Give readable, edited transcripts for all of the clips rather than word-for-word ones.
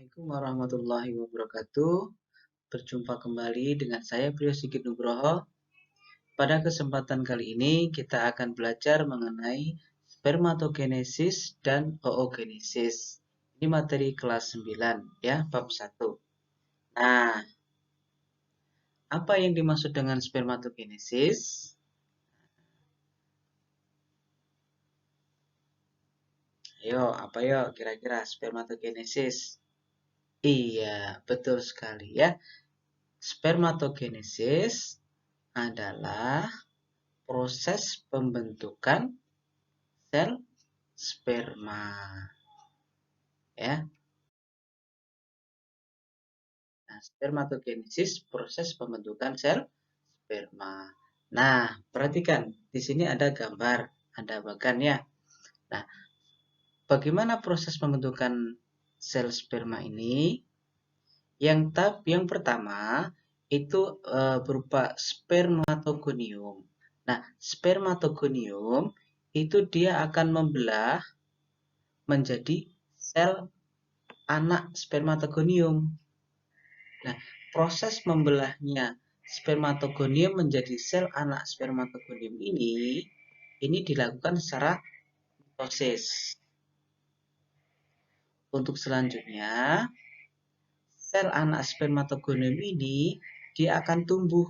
Assalamualaikum warahmatullahi wabarakatuh. Berjumpa kembali dengan saya Priyo Sigit Nugroho. Pada kesempatan kali ini kita akan belajar mengenai spermatogenesis dan oogenesis. Ini materi kelas 9 ya, bab 1. Nah, apa yang dimaksud dengan spermatogenesis? Ayo, apa yo kira-kira spermatogenesis? Iya, betul sekali ya. Spermatogenesis adalah proses pembentukan sel sperma. Ya. Nah, spermatogenesis proses pembentukan sel sperma. Nah, perhatikan di sini ada gambar, ada bagan ya. Nah, bagaimana proses pembentukan sel sperma ini? Yang pertama itu berupa spermatogonium. Nah, spermatogonium itu dia akan membelah menjadi sel anak spermatogonium. Nah, proses membelahnya spermatogonium menjadi sel anak spermatogonium ini dilakukan secara mitosis. Untuk selanjutnya, sel anak spermatogonium ini dia akan tumbuh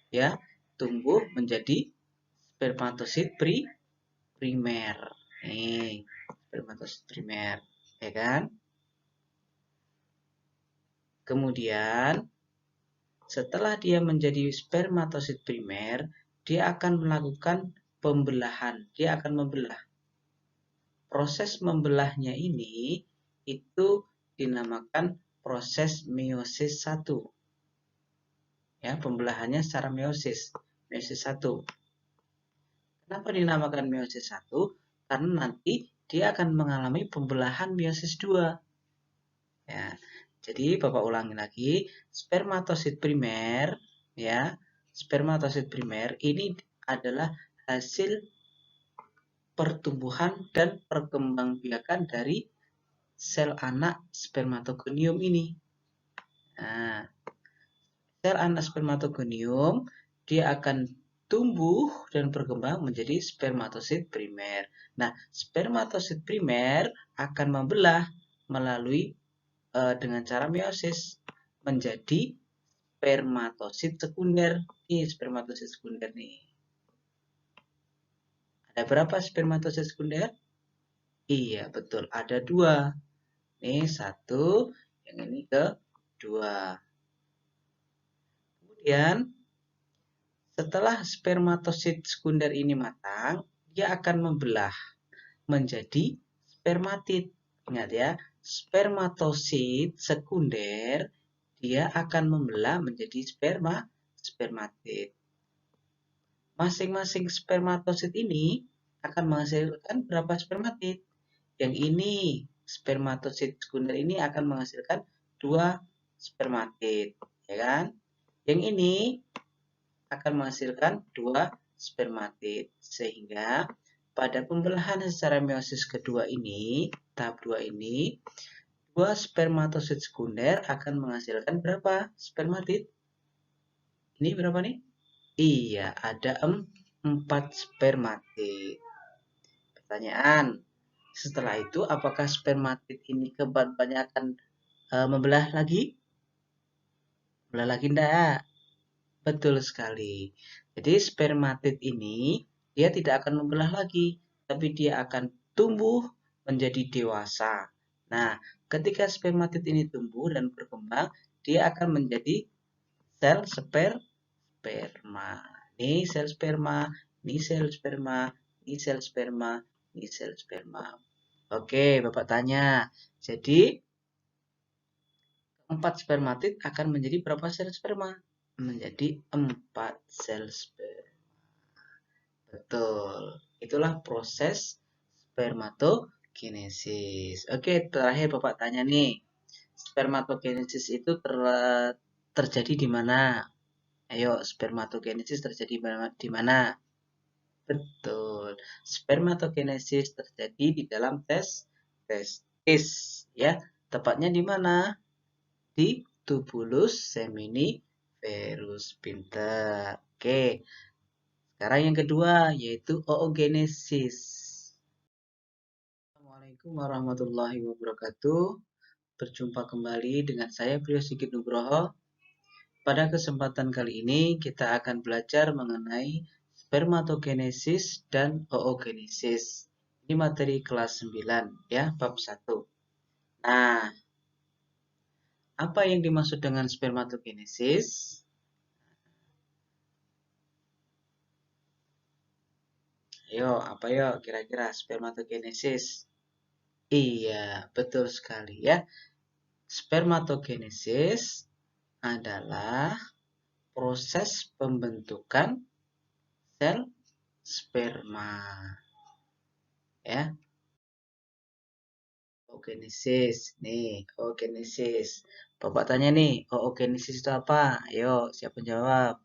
ya, tumbuh menjadi spermatosit primer. Nih, spermatosit primer, ya kan? Kemudian setelah dia menjadi spermatosit primer, dia akan melakukan pembelahan. Dia akan membelah. Proses membelahnya ini itu dinamakan proses meiosis 1. Ya, pembelahannya secara meiosis 1. Kenapa dinamakan meiosis 1? Karena nanti dia akan mengalami pembelahan meiosis 2. Ya. Jadi Bapak ulangi lagi, spermatosit primer ya, spermatosit primer ini adalah hasil pertumbuhan dan perkembangbiakan dari sel anak spermatogonium ini. Nah, sel anak spermatogonium dia akan tumbuh dan berkembang menjadi spermatosit primer. Nah, spermatosit primer akan membelah melalui dengan cara meiosis menjadi spermatosit sekunder. Ini spermatosit sekunder nih. Ada berapa spermatosit sekunder? Iya, betul. Ada 2. Ini 1, yang ini kedua. Kemudian, setelah spermatosit sekunder ini matang, dia akan membelah menjadi spermatid. Ingat ya, spermatosit sekunder dia akan membelah menjadi spermatid. Masing-masing spermatosit ini akan menghasilkan berapa spermatid? Yang ini spermatosit sekunder ini akan menghasilkan 2 spermatid, ya kan? Yang ini akan menghasilkan 2 spermatid, sehingga pada pembelahan secara meiosis kedua ini, tahap 2 ini, 2 spermatosit sekunder akan menghasilkan berapa spermatid? Ini berapa nih? Iya, ada 4 spermatid. Pertanyaan, setelah itu apakah spermatid ini kebanyakan membelah lagi? Membelah lagi enggak? Betul sekali. Jadi spermatid ini dia tidak akan membelah lagi, tapi dia akan tumbuh menjadi dewasa. Nah, ketika spermatid ini tumbuh dan berkembang, dia akan menjadi sel sperma. Ini sel sperma, ini sel sperma, ini sel sperma, ini sel sperma. Oke, Bapak tanya. Jadi, 4 spermatid akan menjadi berapa sel sperma? Menjadi 4 sel sperma. Betul. Itulah proses spermatogenesis. Oke, terakhir Bapak tanya nih. Spermatogenesis itu terjadi di mana? Ayo, spermatogenesis terjadi di mana? Betul. Spermatogenesis terjadi di dalam testis, ya. Tepatnya di mana? Di tubulus seminiferus. Pinter. Oke. Sekarang yang kedua yaitu oogenesis. Assalamualaikum warahmatullahi wabarakatuh. Berjumpa kembali dengan saya Priyo Sigit Nugroho. Pada kesempatan kali ini kita akan belajar mengenai spermatogenesis dan oogenesis. Ini materi kelas 9 ya, bab 1. Nah, apa yang dimaksud dengan spermatogenesis? Ayo, apa yo kira-kira spermatogenesis? Iya, betul sekali ya. Spermatogenesis adalah proses pembentukan sel sperma. Ya. Oogenesis. Nih, oogenesis. Bapak tanya nih, oogenesis itu apa? Ayo, siapa jawab?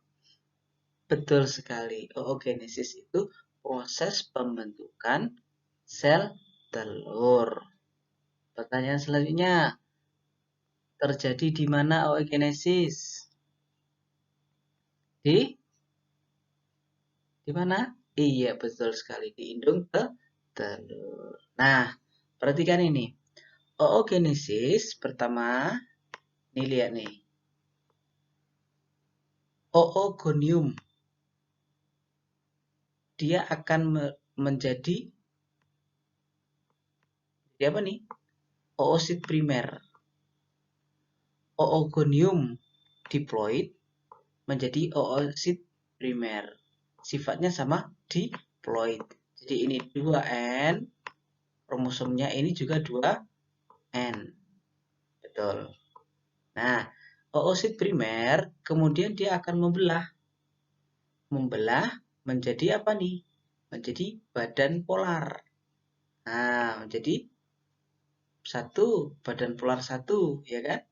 Betul sekali. Oogenesis itu proses pembentukan sel telur. Pertanyaan selanjutnya, terjadi di mana oogenesis? Di mana? Iya, betul sekali di indung telur. Nah, perhatikan ini. Oogenesis pertama, nih lihat nih. Oogonium. Dia akan menjadi apa nih? Oosit primer. Oogonium diploid menjadi oosit primer. Sifatnya sama diploid. Jadi ini 2N, kromosomnya ini juga 2N. Betul. Nah, oosit primer kemudian dia akan membelah. Membelah menjadi apa nih? Menjadi badan polar. Nah, menjadi satu, badan polar satu, ya kan?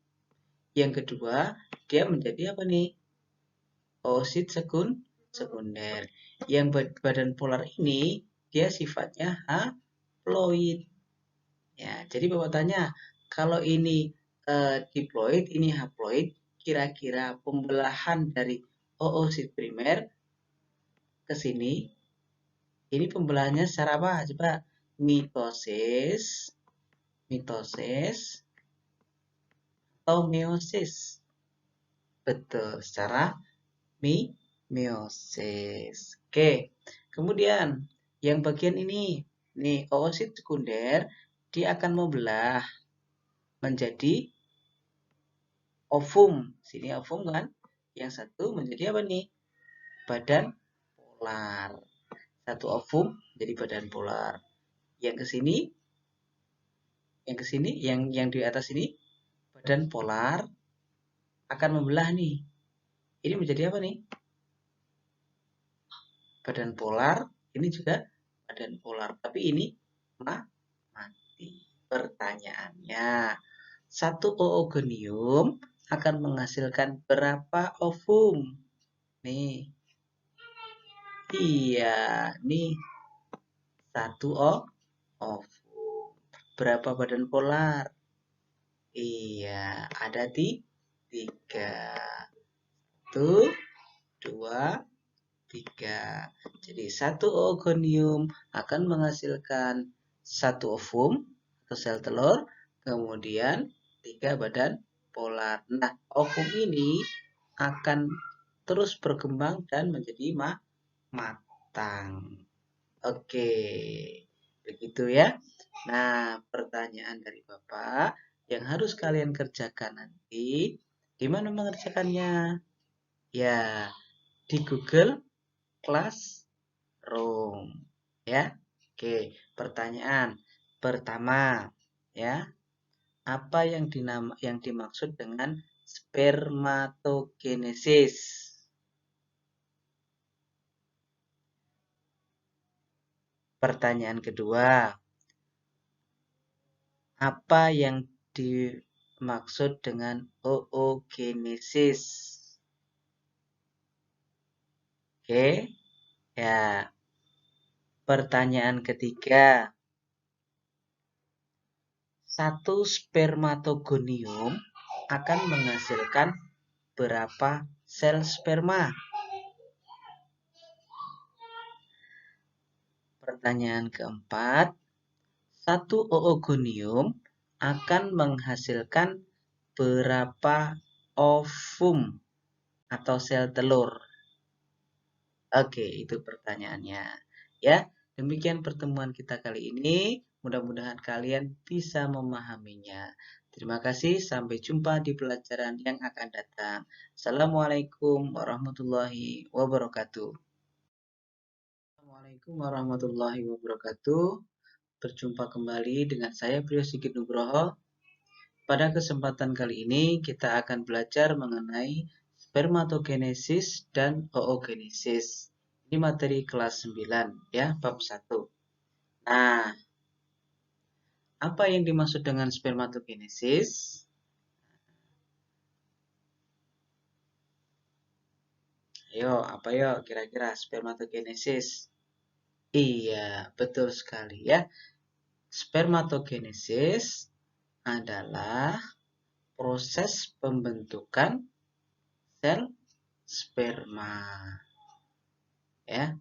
Yang kedua, dia menjadi apa nih? Oosit sekunder. Yang badan polar ini, dia sifatnya haploid. Ya, jadi Bapak tanya, kalau ini diploid, ini haploid, kira-kira pembelahan dari oosit primer ke sini, ini pembelahannya secara apa? Coba mitosis, atau meiosis. Betul, secara meiosis. Oke, kemudian yang bagian ini, nih oosit sekunder, dia akan membelah menjadi ovum. Sini ovum kan? Yang satu menjadi apa nih? Badan polar. Satu ovum jadi badan polar. Yang ke sini, yang di atas ini badan polar akan membelah nih. Ini menjadi apa nih? Badan polar, ini juga badan polar. Tapi ini mati. Pertanyaannya, satu oogonium akan menghasilkan berapa ovum? Nih. Iya, nih satu ovum. Berapa badan polar? Iya, ada di 3. 1, 2, 3. Jadi satu oogonium akan menghasilkan satu ovum atau sel telur, kemudian 3 badan polar. Nah, ovum ini akan terus berkembang dan menjadi matang. Oke, begitu ya. Nah, pertanyaan dari Bapak yang harus kalian kerjakan nanti, di mana mengerjakannya? Ya, di Google Classroom. Ya, oke. Pertanyaan pertama, ya, apa yang dimaksud dengan spermatogenesis? Pertanyaan kedua, apa yang dimaksud dengan oogenesis? Oke, ya. Pertanyaan ketiga, Satu spermatogonium akan menghasilkan berapa sel sperma? Pertanyaan keempat, satu oogonium akan menghasilkan berapa ovum atau sel telur? Oke, itu pertanyaannya. Ya, demikian pertemuan kita kali ini. Mudah-mudahan kalian bisa memahaminya. Terima kasih, sampai jumpa di pelajaran yang akan datang. Assalamualaikum warahmatullahi wabarakatuh. Assalamualaikum warahmatullahi wabarakatuh. Berjumpa kembali dengan saya Priyo Sigit Nugroho. Pada kesempatan kali ini kita akan belajar mengenai spermatogenesis dan oogenesis. Ini materi kelas 9 ya, bab 1. Nah, apa yang dimaksud dengan spermatogenesis? Ayo, apa yo kira-kira spermatogenesis? Iya, betul sekali ya. Spermatogenesis adalah proses pembentukan sel sperma. Ya,